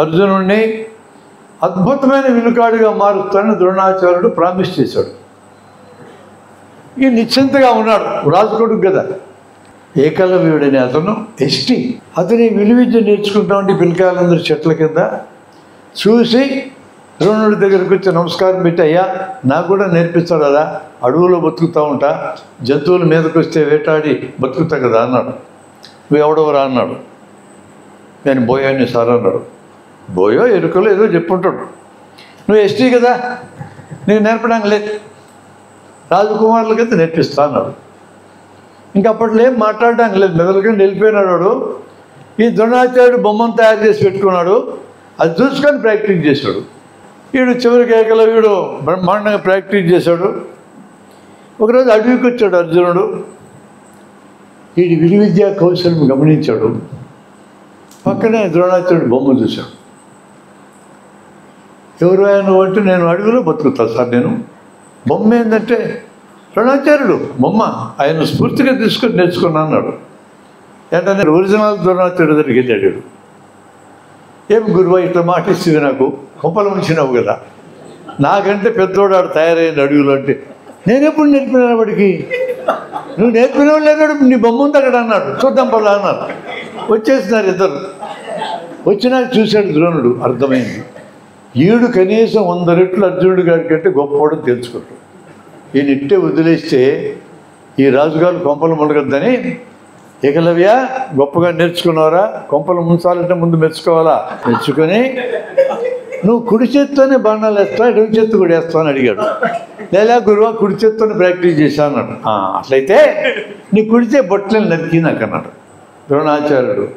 అర్జునుడిని అద్భుతమైన విలుకాడుగా మారుస్తానని ద్రోణాచార్యుడు ప్రామిస్ చేశాడు. ఈ నిశ్చింతగా ఉన్నాడు, రాజుకొడుకు కదా. ఏకలవ్యుడని అతను ఎస్టీ, అతని విలువిద్య నేర్చుకుంటామంటే పిల్లకాయలందరూ చెట్ల కింద చూసి ద్రోణుడి దగ్గరికి వచ్చి నమస్కారం పెట్టి, అయ్యా నాకు కూడా నేర్పిస్తాడు కదా, అడవులో బతుకుతూ ఉంటా, జంతువుల మీదకి వస్తే వేటాడి బతుకుతా కదా అన్నాడు. నువ్వు ఎవడవరా అన్నాడు. నేను బోయాన్ని సార్ అన్నాడు. బోయో ఎరుకలో ఏదో చెప్పుంటాడు. నువ్వు ఎస్టీ కదా, నీకు నేర్పడానికి లేదు, రాజకుమారులకైతే నేర్పిస్తా అన్నాడు. ఇంకప్పట్లో ఏం మాట్లాడడానికి లేదు, మెదలుకొని వెళ్ళిపోయినాడు వాడు. ఈ ద్రోణాచార్యుడు బొమ్మను తయారు చేసి పెట్టుకున్నాడు, అది చూసుకొని ప్రాక్టీస్ చేశాడు. వీడు చివరికి ఏకలవ్యుడు బ్రహ్మాండంగా ప్రాక్టీస్ చేశాడు. ఒకరోజు అడవికి వచ్చాడు అర్జునుడు. వీడి విలువిద్యా కౌశలం గమనించాడు. పక్కనే ద్రోణాచార్యుడు బొమ్మ చూశాడు. ఎవరు ఆయన అంటే, నేను అడవిలో బతుకుతా సార్, నేను బొమ్మ ఏంటంటే ద్రోణాచార్యుడు బొమ్మ, ఆయన స్ఫూర్తిగా తీసుకొని నేర్చుకున్నా అన్నాడు. ఏంటంటే ఒరిజినల్ ద్రోణాచార్యుడు దగ్గరికి వెళ్ళాడు. ఏం గురువా ఇట్లా మాట ఇస్తుంది, నాకు కొంపలు ముంచినావు కదా, నాకంటే పెద్దోడు ఆడు తయారైన అడవిలో అంటే, నేనెప్పుడు నేర్పినా వాడికి, నువ్వు నేర్పినవాడు లేనాడు, నీ బొమ్మ ఉంది అక్కడ అన్నాడు. చూద్దాం పదా అన్నారు. వచ్చేసినారు ఇద్దరు. వచ్చినాక చూశాడు ద్రోణుడు, అర్థమైంది ఈడు కనీసం 100 రెట్లు అర్జునుడి గారి కంటే గొప్పవాడని తెలుసుకుంటాడు. ఈయన ఇట్టే వదిలేస్తే ఈ రాజుగారు కొంపలు మొలగద్దని, ఏకలవ్య గొప్పగా నేర్చుకున్నావరా, కొంపలు ముంచాలంటే ముందు మెచ్చుకోవాలా, మెచ్చుకొని నువ్వు కుడి చేత్తోనే బాణాలు వేస్తావు, ఎడమ చేత్తు కూడా వేస్తావు అని అడిగాడు. లేదా గురువా కుడి చేత్తోనే ప్రాక్టీస్ చేశాను అన్నాడు. అట్లయితే నీ కుడితే బొట్టలను నరికి నాకు అన్నాడు ద్రోణాచార్యుడు.